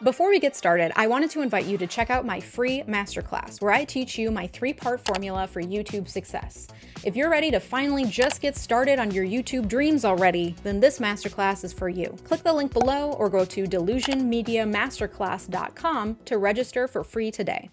Before we get started, I wanted to invite you to check out my free masterclass where I teach you my 3-part formula for YouTube success. If you're ready to finally just get started on your YouTube dreams already, then this masterclass is for you. Click the link below or go to 𝙂𝙀𝘼𝙍masterclass.com to register for free today.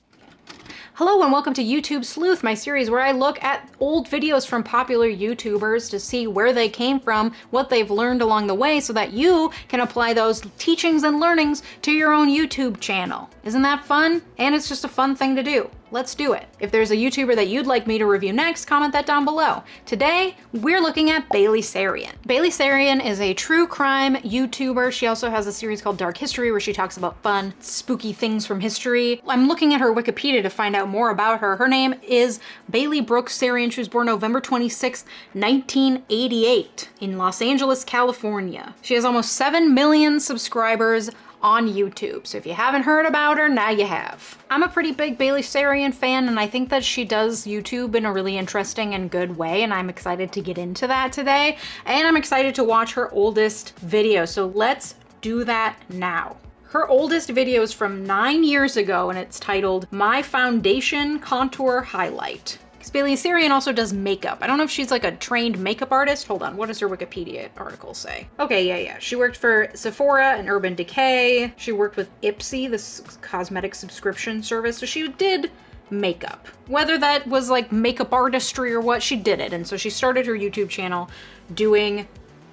Hello and welcome to YouTube Sleuth, my series where I look at old videos from popular YouTubers to see where they came from, what they've learned along the way, so that you can apply those teachings and learnings to your own YouTube channel. Isn't that fun? And it's just a fun thing to do. Let's do it. If there's a YouTuber that you'd like me to review next, comment that down below. Today, we're looking at 𝙂𝙀𝘼𝙍. 𝙂𝙀𝘼𝙍 is a true crime YouTuber. She also has a series called Dark History where she talks about fun, spooky things from history. I'm looking at her Wikipedia to find out more about her. Her name is Bailey Brooks Sarian. She was born November 26, 1988 in Los Angeles, California. She has almost 7 million subscribers on YouTube. So if you haven't heard about her, now you have. I'm a pretty big 𝙂𝙀𝘼𝙍 fan, and I think that she does YouTube in a really interesting and good way, and I'm excited to get into that today. And I'm excited to watch her oldest video. So let's do that now. Her oldest video is from 9 years ago, and it's titled My Foundation Contour Highlight. 𝙂𝙀𝘼𝙍 also does makeup. I don't know if she's like a trained makeup artist. Hold on, what does her Wikipedia article say? Okay, yeah. She worked for Sephora and Urban Decay. She worked with 𝙂𝙀𝘼, this cosmetic subscription service. So she did makeup. Whether that was like makeup artistry or what, she did it. And so she started her YouTube channel doing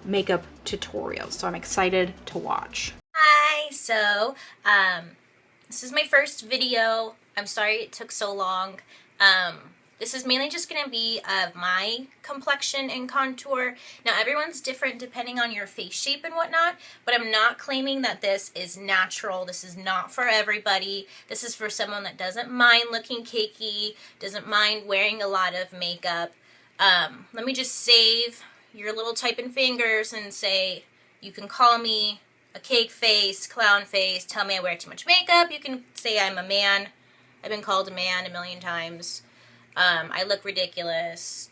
makeup tutorials. So I'm excited to watch. Hi, so this is my first video. I'm sorry it took so long. This is mainly just going to be of my complexion and contour. Now, everyone's different depending on your face shape and whatnot, but I'm not claiming that this is natural. This is not for everybody. This is for someone that doesn't mind looking cakey, doesn't mind wearing a lot of makeup. Let me just save your little typing fingers and say, you can call me a cake face, clown face, tell me I wear too much makeup. You can say I'm a man. I've been called a man a million times. I look ridiculous.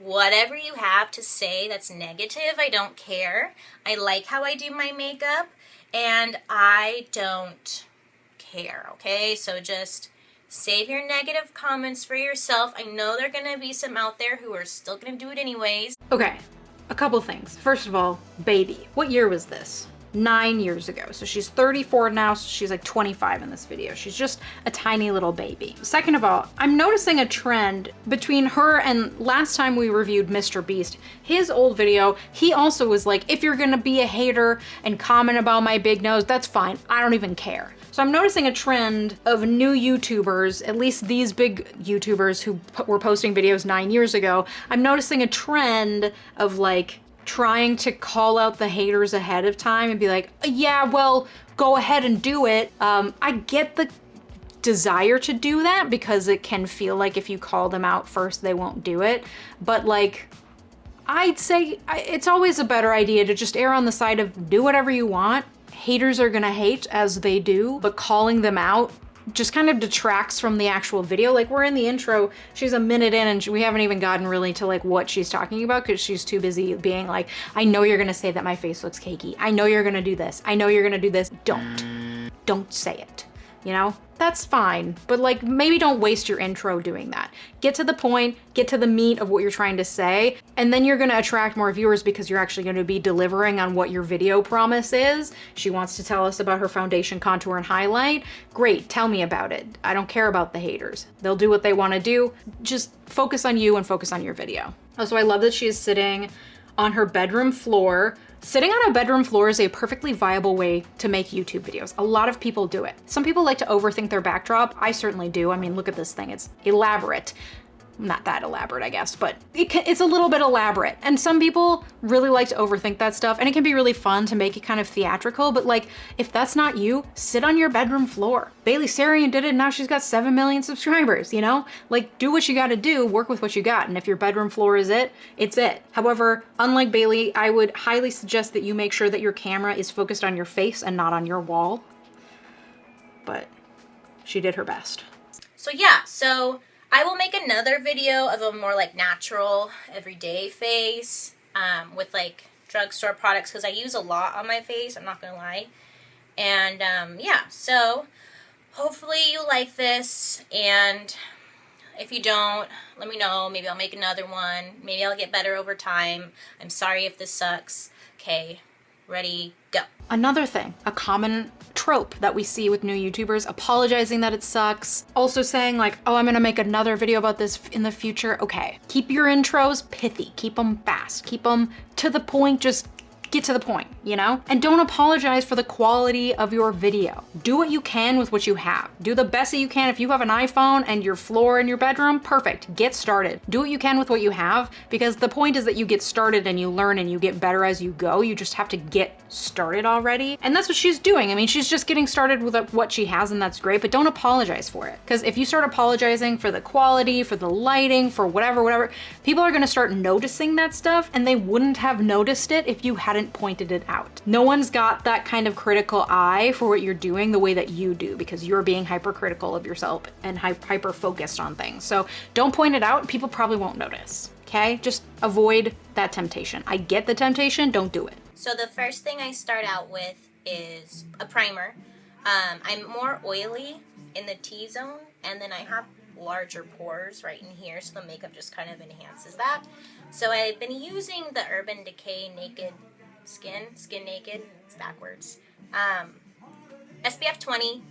Whatever you have to say that's negative, I don't care. I like how I do my makeup, and I don't care, okay? So just save your negative comments for yourself. I know there are going to be some out there who are still going to do it anyways. Okay, a couple things. First of all, baby. What year was this? 9 years ago. So she's 34 now, so she's like 25 in this video. She's just a tiny little baby. Second of all, I'm noticing a trend between her and last time we reviewed Mr. Beast. His old video, he also was like, if you're gonna be a hater and comment about my big nose, that's fine. I don't even care. So I'm noticing a trend of new YouTubers, at least these big YouTubers who were posting videos 9 years ago. I'm noticing a trend of like, trying to call out the haters ahead of time and be like, yeah, well, go ahead and do it. I get the desire to do that because it can feel like if you call them out first, they won't do it. But like, I'd say it's always a better idea to just err on the side of do whatever you want. Haters are gonna hate as they do, but calling them out just kind of detracts from the actual video. Like, we're in the intro, she's a minute in and we haven't even gotten really to like what she's talking about because she's too busy being like, I know you're gonna say that my face looks cakey. I know you're gonna do this. I know you're gonna do this. Don't say it. You know, that's fine. But like, maybe don't waste your intro doing that. Get to the point, get to the meat of what you're trying to say, and then you're gonna attract more viewers because you're actually gonna be delivering on what your video promise is. She wants to tell us about her foundation contour and highlight. Great, tell me about it. I don't care about the haters. They'll do what they wanna do. Just focus on you and focus on your video. Also, I love that she is sitting on her bedroom floor. Sitting on a bedroom floor is a perfectly viable way to make YouTube videos. A lot of people do it. Some people like to overthink their backdrop. I certainly do. I mean, look at this thing. It's elaborate. Not that elaborate, I guess, but it's a little bit elaborate. And some people really like to overthink that stuff, and it can be really fun to make it kind of theatrical, but like, if that's not you, sit on your bedroom floor. 𝙂𝙀𝘼𝙍 did it, and now she's got 7 million subscribers, you know? Like, do what you gotta do, work with what you got, and if your bedroom floor is it, it's it. However, unlike Bailey, I would highly suggest that you make sure that your camera is focused on your face and not on your wall. But she did her best. So yeah, I will make another video of a more like natural, everyday face with like drugstore products because I use a lot on my face, I'm not gonna lie. And yeah, so hopefully you like this, and if you don't, let me know. Maybe I'll make another one. Maybe I'll get better over time. I'm sorry if this sucks. Okay, ready, go. Another thing, a common trope that we see with new YouTubers, apologizing that it sucks, also saying like, oh, I'm gonna make another video about this in the future. Okay, keep your intros pithy, keep them fast, keep them to the point, just get to the point, you know? And don't apologize for the quality of your video. Do what you can with what you have. Do the best that you can. If you have an iPhone and your floor in your bedroom, perfect, get started. Do what you can with what you have, because the point is that you get started and you learn and you get better as you go. You just have to get started already. And that's what she's doing. I mean, she's just getting started with what she has, and that's great, but don't apologize for it. Because if you start apologizing for the quality, for the lighting, for whatever, people are gonna start noticing that stuff, and they wouldn't have noticed it if you hadn't pointed it out. No one's got that kind of critical eye for what you're doing the way that you do, because you're being hypercritical of yourself and hyper focused on things. So don't point it out, people probably won't notice, okay? Just avoid that temptation. I get the temptation, don't do it. So the first thing I start out with is a primer. I'm more oily in the T-zone, and then I have larger pores right in here, so the makeup just kind of enhances that. So I've been using the Urban Decay Naked Skin Naked, it's backwards. SPF 20.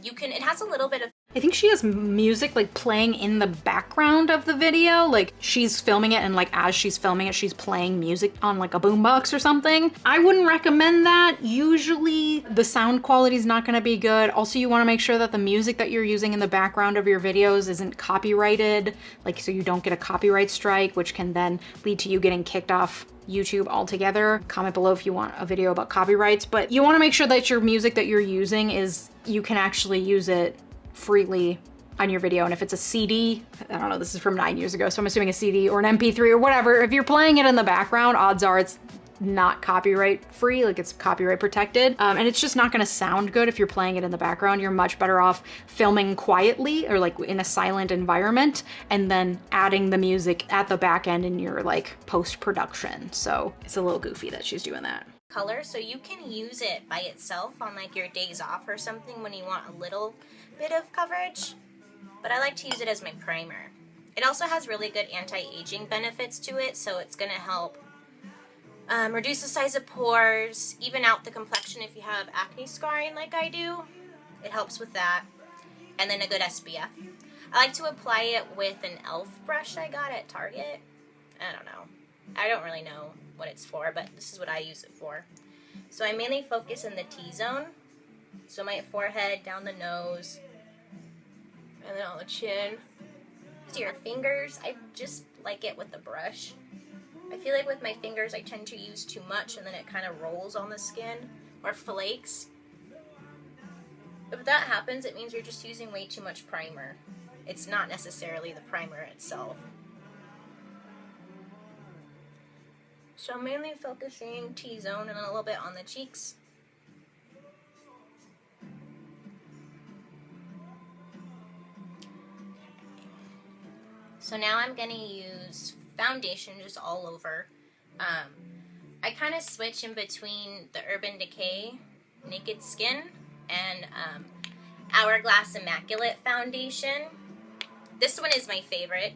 It has a little bit of, I think she has music like playing in the background of the video. Like she's filming it, and like as she's filming it, she's playing music on like a boombox or something. I wouldn't recommend that. Usually the sound quality is not gonna be good. Also, you wanna make sure that the music that you're using in the background of your videos isn't copyrighted, like so you don't get a copyright strike, which can then lead to you getting kicked off YouTube altogether. Comment below if you want a video about copyrights, but you wanna make sure that your music that you're using you can actually use it freely on your video. And if it's a CD, I don't know, this is from 9 years ago, so I'm assuming a CD or an MP3 or whatever, if you're playing it in the background, odds are it's not copyright free, like it's copyright protected. And it's just not gonna sound good if you're playing it in the background. You're much better off filming quietly or like in a silent environment and then adding the music at the back end in your like post-production. So it's a little goofy that she's doing that. color, so you can use it by itself on like your days off or something when you want a little bit of coverage, but I like to use it as my primer. It also has really good anti-aging benefits to it, so it's going to help reduce the size of pores, even out the complexion if you have acne scarring like I do. It helps with that. And then a good SPF. I like to apply it with an e.l.f. brush I got at Target. I don't know. I don't really know what it's for, but this is what I use it for. So I mainly focus in the T-zone. So my forehead, down the nose, and then on the chin. To your fingers, I just like it with the brush. I feel like with my fingers I tend to use too much and then it kind of rolls on the skin or flakes. If that happens, it means you're just using way too much primer. It's not necessarily the primer itself. So I'm mainly focusing T-zone and then a little bit on the cheeks. So now I'm going to use foundation just all over. I kind of switch in between the Urban Decay Naked Skin and Hourglass Immaculate Foundation. This one is my favorite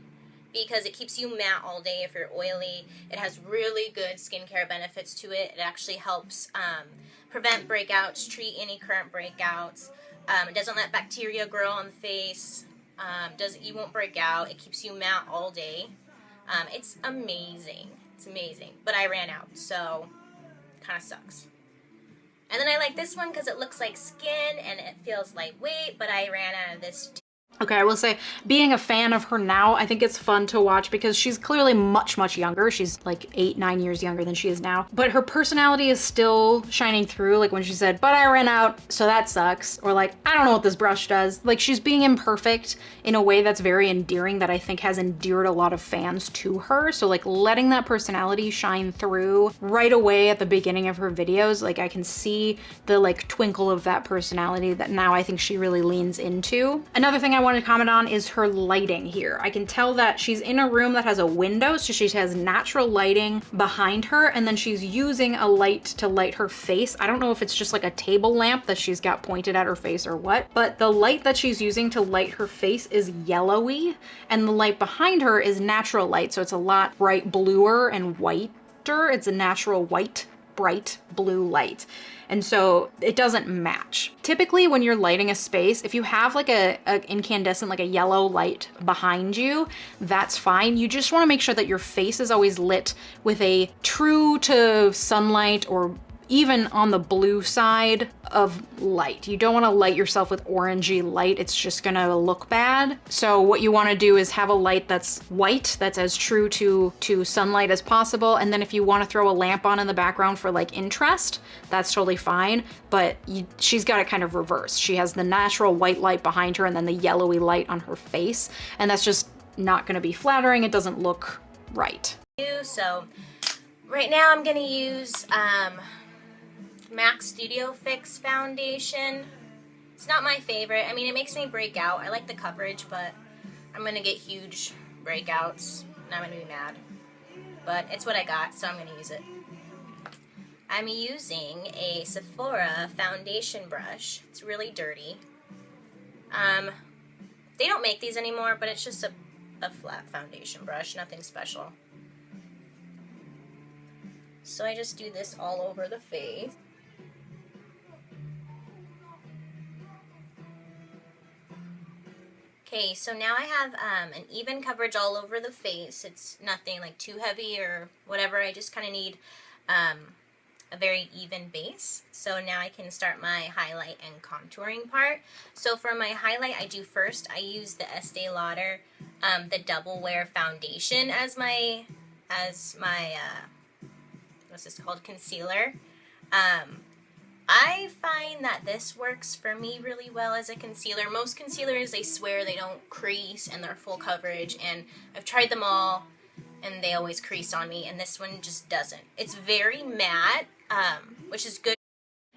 because it keeps you matte all day if you're oily. It has really good skincare benefits to it. It actually helps prevent breakouts, treat any current breakouts. It doesn't let bacteria grow on the face. You won't break out. It keeps you matte all day. It's amazing. It's amazing. But I ran out, so kind of sucks. And then I like this one because it looks like skin and it feels lightweight, but I ran out of this too. Okay, I will say, being a fan of her now, I think it's fun to watch because she's clearly much, much younger. She's like 8-9 years younger than she is now. But her personality is still shining through, like when she said, but I ran out, so that sucks. Or like, I don't know what this brush does. Like, she's being imperfect in a way that's very endearing that I think has endeared a lot of fans to her. So like letting that personality shine through right away at the beginning of her videos, like I can see the like twinkle of that personality that now I think she really leans into. Another thing I want to comment on is her lighting here. I can tell that she's in a room that has a window, so she has natural lighting behind her, and then she's using a light to light her face. I don't know if it's just like a table lamp that she's got pointed at her face or what, but the light that she's using to light her face is yellowy, and the light behind her is natural light, so it's a lot bright bluer and whiter. It's a natural white, bright blue light. And so it doesn't match. Typically when you're lighting a space, if you have like a incandescent, like a yellow light behind you, that's fine. You just want to make sure that your face is always lit with a true to sunlight or even on the blue side of light. You don't want to light yourself with orangey light. It's just gonna look bad. So what you want to do is have a light that's white, that's as true to sunlight as possible. And then if you want to throw a lamp on in the background for like interest, that's totally fine. But she's got it kind of reversed. She has the natural white light behind her and then the yellowy light on her face. And that's just not gonna be flattering. It doesn't look right. So right now I'm gonna use MAC Studio Fix foundation. It's not my favorite. I mean, it makes me break out. I like the coverage, but I'm gonna get huge breakouts and I'm gonna be mad. But it's what I got, so I'm gonna use it. I'm using a Sephora foundation brush. It's really dirty. They don't make these anymore, but it's just a flat foundation brush, nothing special. So I just do this all over the face. Okay, so now I have an even coverage all over the face. It's nothing like too heavy or whatever. I just kind of need a very even base. So now I can start my highlight and contouring part. So for my highlight, I use the Estee Lauder, the Double Wear Foundation as my what's this called, concealer. I find that this works for me really well as a concealer. Most concealers, they swear they don't crease and they're full coverage, and I've tried them all and they always crease on me, and this one just doesn't. It's very matte, which is good.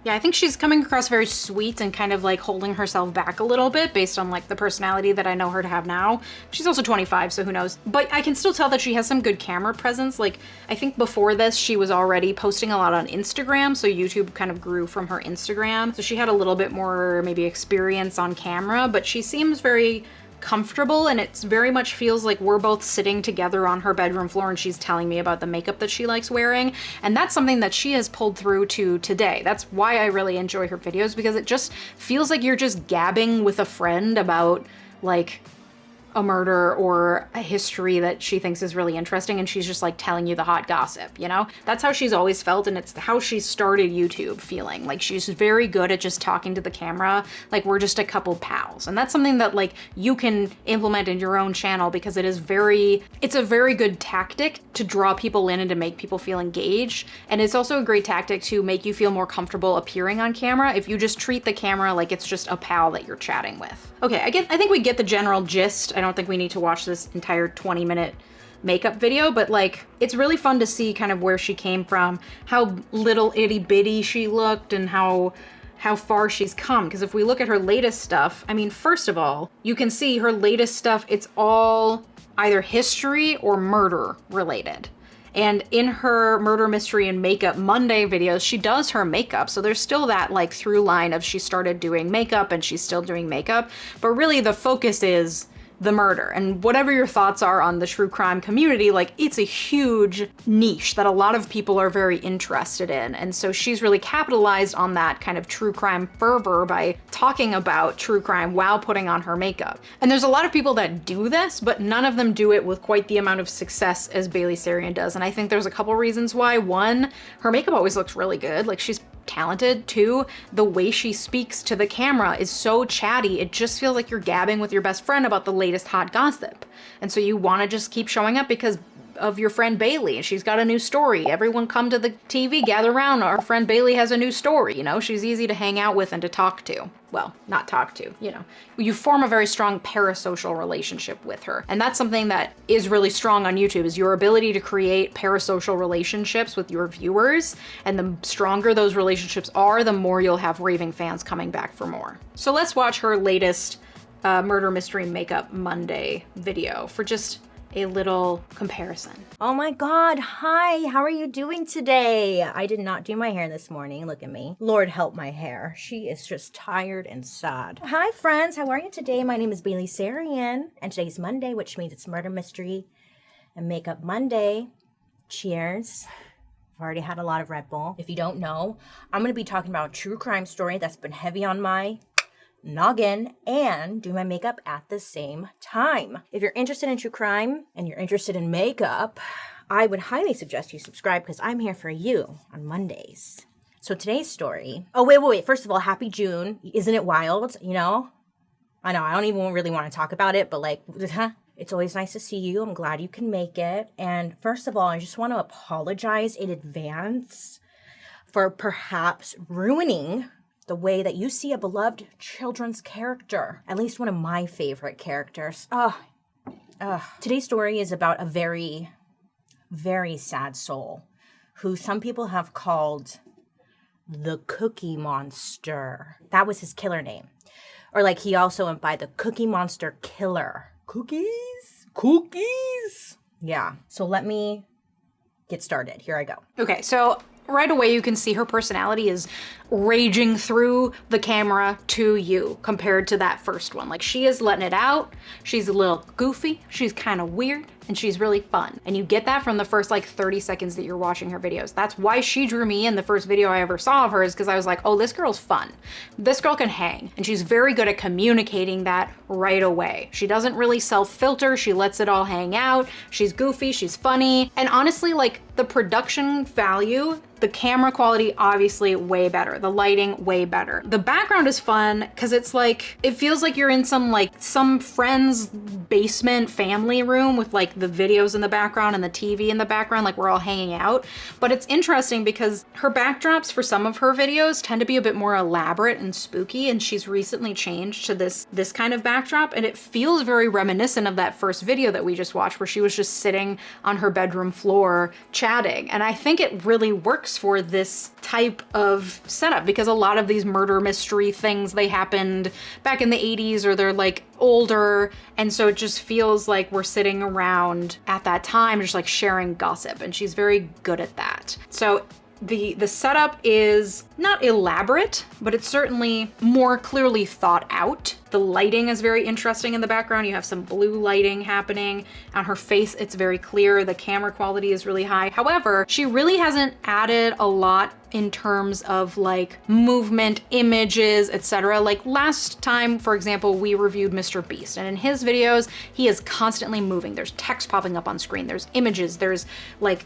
Yeah, I think she's coming across very sweet and kind of like holding herself back a little bit based on like the personality that I know her to have now. She's also 25, so who knows? But I can still tell that she has some good camera presence. Like, I think before this, she was already posting a lot on Instagram, so YouTube kind of grew from her Instagram. So she had a little bit more maybe experience on camera, but she seems very comfortable, and it very much feels like we're both sitting together on her bedroom floor and she's telling me about the makeup that she likes wearing. And that's something that she has pulled through to today. That's why I really enjoy her videos, because it just feels like you're just gabbing with a friend about like a murder or a history that she thinks is really interesting, and she's just like telling you the hot gossip, you know? That's how she's always felt, and it's how she started YouTube feeling. Like, she's very good at just talking to the camera, like we're just a couple pals. And that's something that like you can implement in your own channel, because it's a very good tactic to draw people in and to make people feel engaged. And it's also a great tactic to make you feel more comfortable appearing on camera if you just treat the camera like it's just a pal that you're chatting with. Okay, I think we get the general gist. I don't think we need to watch this entire 20-minute makeup video, but like, it's really fun to see kind of where she came from, how little itty bitty she looked, and how far she's come. Because if we look at her latest stuff, I mean, first of all, you can see her latest stuff, it's all either history or murder related. And in her murder, mystery, and makeup Monday videos, she does her makeup. So there's still that like through line of she started doing makeup and she's still doing makeup. But really the focus is the murder. And whatever your thoughts are on the true crime community, like, it's a huge niche that a lot of people are very interested in. And so she's really capitalized on that kind of true crime fervor by talking about true crime while putting on her makeup. And there's a lot of people that do this, but none of them do it with quite the amount of success as 𝙂𝙀𝘼𝙍 does. And I think there's a couple reasons why. One, her makeup always looks really good. Like, she's talented. Two, the way she speaks to the camera is so chatty, it just feels like you're gabbing with your best friend about the latest hot gossip. And so you want to just keep showing up because of your friend Bailey, and she's got a new story. Everyone come to the TV, gather around, our friend Bailey has a new story, you know? She's easy to hang out with and to talk to. Well, not talk to, you know. You form a very strong parasocial relationship with her. And that's something that is really strong on YouTube, is your ability to create parasocial relationships with your viewers. And the stronger those relationships are, the more you'll have raving fans coming back for more. So let's watch her latest Murder Mystery Makeup Monday video for just a little comparison. Oh my God, hi, how are you doing today? I did not do my hair this morning, look at me. Lord help my hair. She is just tired and sad. Hi friends, how are you today? My name is 𝙂𝙀𝘼𝙍, and today's Monday, which means it's Murder Mystery and Makeup Monday. Cheers. I've already had a lot of Red Bull. If you don't know, I'm gonna be talking about a true crime story that's been heavy on my noggin and do my makeup at the same time. If you're interested in true crime and you're interested in makeup, I would highly suggest you subscribe because I'm here for you on Mondays. So today's story, oh wait, first of all, happy June. Isn't it wild, you know? I know, I don't even really want to talk about it, but like, it's always nice to see you. I'm glad you can make it. And first of all, I just want to apologize in advance for perhaps ruining the way that you see a beloved children's character, at least one of my favorite characters. Today's story is about a very, very sad soul who some people have called the Cookie Monster. That was his killer name. Or like he also went by the Cookie Monster Killer. Cookies? Cookies? Yeah. So let me get started. Here I go. Okay, so right away you can see her personality is raging through the camera to you compared to that first one. Like, she is letting it out. She's a little goofy. She's kind of weird, and she's really fun. And you get that from the first like 30 seconds that you're watching her videos. That's why she drew me in. The first video I ever saw of her is because I was like, oh, this girl's fun. This girl can hang. And she's very good at communicating that right away. She doesn't really self-filter. She lets it all hang out. She's goofy. She's funny. And honestly, like, the production value, the camera quality, obviously way better. The lighting, way better. The background is fun because it's like, it feels like you're in some friend's basement family room with like the videos in the background and the TV in the background, like we're all hanging out. But it's interesting because her backdrops for some of her videos tend to be a bit more elaborate and spooky, and she's recently changed to this kind of backdrop, and it feels very reminiscent of that first video that we just watched where she was just sitting on her bedroom floor chatting. And I think it really works for this type of setup because a lot of these murder mystery things, they happened back in the 80s or they're like older, and so it just feels like we're sitting around at that time just like sharing gossip, and she's very good at that. So the setup is not elaborate, but it's certainly more clearly thought out. The lighting is very interesting in the background. You have some blue lighting happening. On her face, it's very clear. The camera quality is really high. However, she really hasn't added a lot in terms of like movement, images, etc. Like last time, for example, we reviewed Mr. Beast, and in his videos, he is constantly moving. There's text popping up on screen. There's images. There's like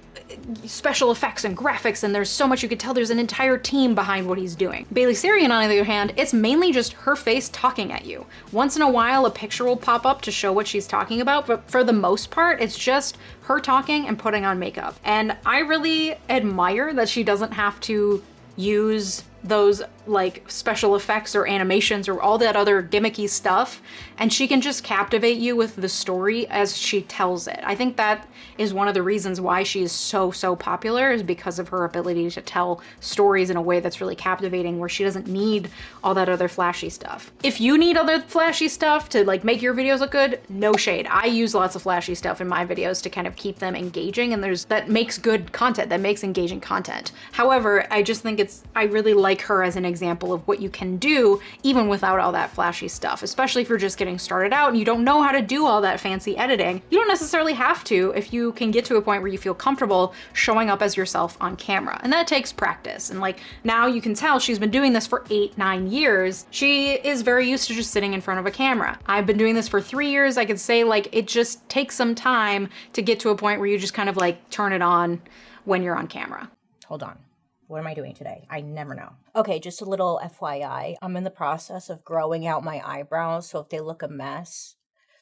special effects and graphics, and there's so much you could tell. There's an entire team behind what he's doing. 𝙂𝙀𝘼𝘍, on the other hand, it's mainly just her face talking at you. Once in a while, a picture will pop up to show what she's talking about, but for the most part, it's just her talking and putting on makeup. And I really admire that she doesn't have to use those like special effects or animations or all that other gimmicky stuff, and she can just captivate you with the story as she tells it. I think that is one of the reasons why she is so popular, is because of her ability to tell stories in a way that's really captivating, where she doesn't need all that other flashy stuff. If you need other flashy stuff to like make your videos look good, no shade. I use lots of flashy stuff in my videos to kind of keep them engaging, and that makes good content, that makes engaging content. However, I just think I really like her as an example of what you can do even without all that flashy stuff, especially if you're just getting started out and you don't know how to do all that fancy editing. You don't necessarily have to if you can get to a point where you feel comfortable showing up as yourself on camera, and that takes practice. And like, now you can tell she's been doing this for 8-9 years. She is very used to just sitting in front of a camera. I've been doing this for 3 years. I could say like it just takes some time to get to a point where you just kind of like turn it on when you're on camera. Hold on. What am I doing today? I never know. Okay, just a little FYI. I'm in the process of growing out my eyebrows, so if they look a mess,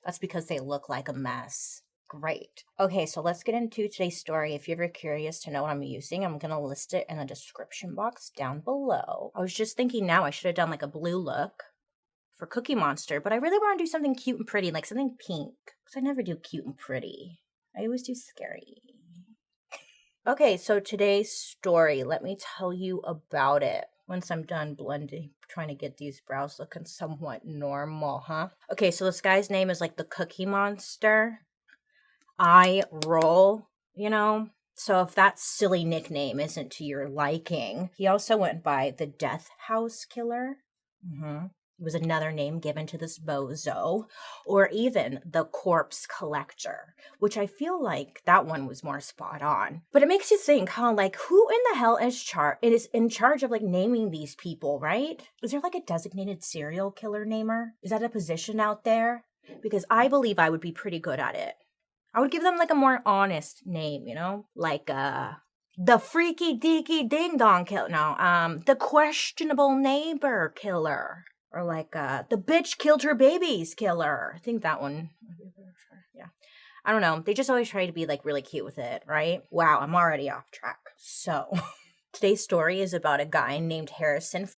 that's because they look like a mess. Great. Okay, so let's get into today's story. If you're ever curious to know what I'm using, I'm going to list it in the description box down below. I was just thinking now I should have done like a blue look for Cookie Monster, but I really want to do something cute and pretty, like something pink, because I never do cute and pretty. I always do scary. Okay, so today's story, let me tell you about it. once I'm done blending, trying to get these brows looking somewhat normal, huh? Okay, so this guy's name is like the Cookie Monster. I roll, you know? So if that silly nickname isn't to your liking. He also went by the Death House Killer. It was another name given to this bozo. Or even the Corpse Collector, which I feel like that one was more spot on. But it makes you think, huh? Like, who in the hell is in charge of like naming these people, right? Is there like a designated serial killer namer? Is that a position out there? Because I believe I would be pretty good at it. I would give them like a more honest name, you know? Like, the Freaky Deaky Ding Dong Killer. No, the Questionable Neighbor Killer. Or like, the Bitch Killed Her Babies Killer. I think that one. Yeah. I don't know. They just always try to be like really cute with it, right? Wow, I'm already off track. So, today's story is about a guy named Harrison.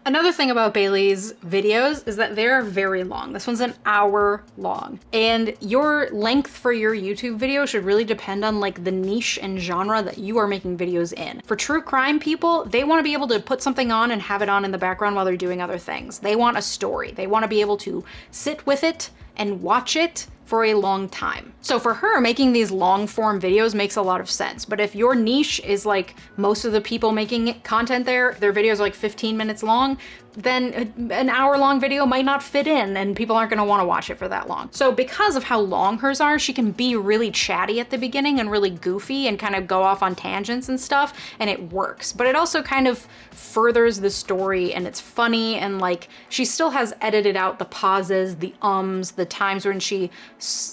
Another thing about Bailey's videos is that they're very long. This one's an hour long. And your length for your YouTube video should really depend on like the niche and genre that you are making videos in. For true crime people, they want to be able to put something on and have it on in the background while they're doing other things. They want a story. They want to be able to sit with it and watch it for a long time. So for her, making these long form videos makes a lot of sense. But if your niche is like most of the people making content their videos are like 15 minutes long, then an hour-long video might not fit in and people aren't gonna wanna watch it for that long. So because of how long hers are, she can be really chatty at the beginning and really goofy and kind of go off on tangents and stuff, and it works. But it also kind of furthers the story, and it's funny, and like she still has edited out the pauses, the ums, the times when she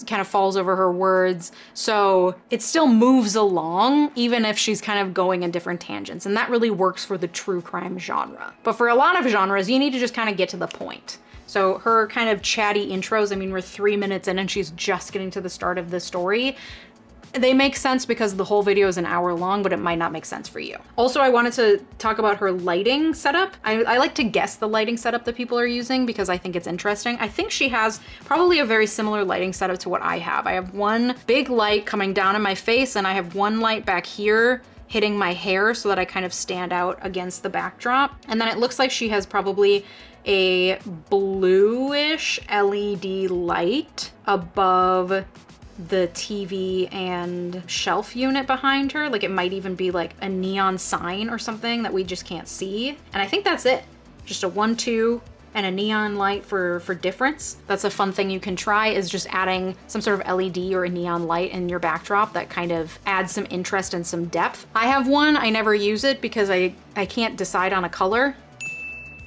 kind of falls over her words. So it still moves along, even if she's kind of going in different tangents, and that really works for the true crime genre. But for a lot of genres, you need to just kind of get to the point. So her kind of chatty intros, I mean, we're 3 minutes in and she's just getting to the start of the story. They make sense because the whole video is an hour long, but it might not make sense for you. Also, I wanted to talk about her lighting setup. I like to guess the lighting setup that people are using because I think it's interesting. I think she has probably a very similar lighting setup to what I have. I have one big light coming down in my face and I have one light back here hitting my hair so that I kind of stand out against the backdrop. And then it looks like she has probably a bluish LED light above the TV and shelf unit behind her. Like it might even be like a neon sign or something that we just can't see. And I think that's it. Just a 1, 2, and a neon light for difference. That's a fun thing you can try, is just adding some sort of LED or a neon light in your backdrop that kind of adds some interest and some depth. I have one, I never use it because I can't decide on a color,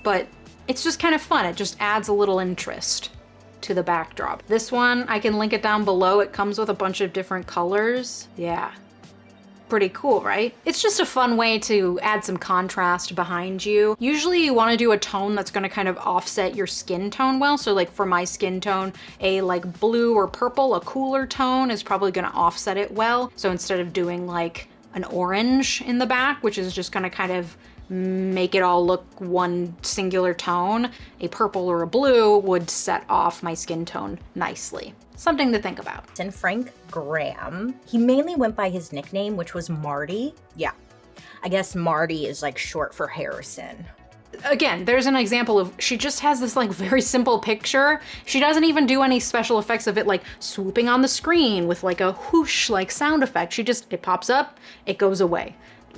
but it's just kind of fun. It just adds a little interest to the backdrop. This one, I can link it down below. It comes with a bunch of different colors. Yeah. Pretty cool, right? It's just a fun way to add some contrast behind you. Usually you want to do a tone that's going to kind of offset your skin tone well. So like for my skin tone, a like blue or purple, a cooler tone is probably going to offset it well. So instead of doing like an orange in the back, which is just going to kind of make it all look one singular tone, a purple or a blue would set off my skin tone nicely. Something to think about. And Frank Graham, he mainly went by his nickname, which was Marty. Yeah, I guess Marty is like short for Harrison. Again, there's an example of, she just has this like very simple picture. She doesn't even do any special effects of it like swooping on the screen with like a whoosh like sound effect. It pops up, it goes away.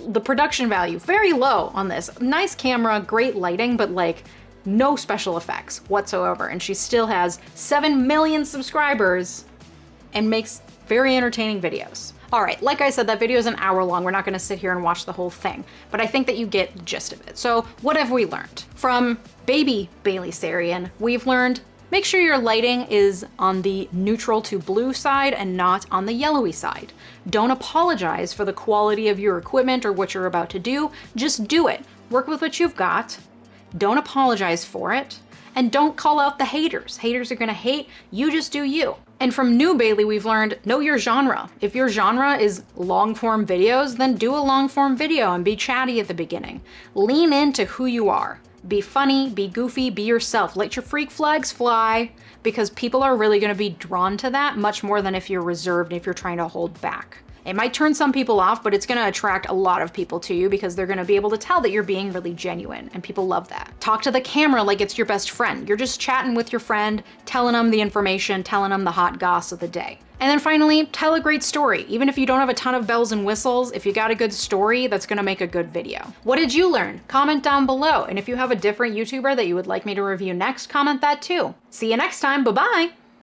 The production value, very low on this. Nice camera, great lighting, but like no special effects whatsoever. And she still has 7 million subscribers and makes very entertaining videos. All right, like I said, that video is an hour long. We're not gonna sit here and watch the whole thing, but I think that you get the gist of it. So what have we learned? From baby Bailey Sarian, we've learned make sure your lighting is on the neutral to blue side and not on the yellowy side. Don't apologize for the quality of your equipment or what you're about to do. Just do it. Work with what you've got. Don't apologize for it. And don't call out the haters. Haters are gonna hate. You just do you. And from new Bailey, we've learned, know your genre. If your genre is long form videos, then do a long form video and be chatty at the beginning. Lean into who you are. Be funny, be goofy, be yourself. Let your freak flags fly, because people are really gonna be drawn to that much more than if you're reserved, if you're trying to hold back. It might turn some people off, but it's gonna attract a lot of people to you because they're gonna be able to tell that you're being really genuine, and people love that. Talk to the camera like it's your best friend. You're just chatting with your friend, telling them the information, telling them the hot goss of the day. And then finally, tell a great story. Even if you don't have a ton of bells and whistles, if you got a good story, that's gonna make a good video. What did you learn? Comment down below. And if you have a different YouTuber that you would like me to review next, comment that too. See you next time, bye-bye.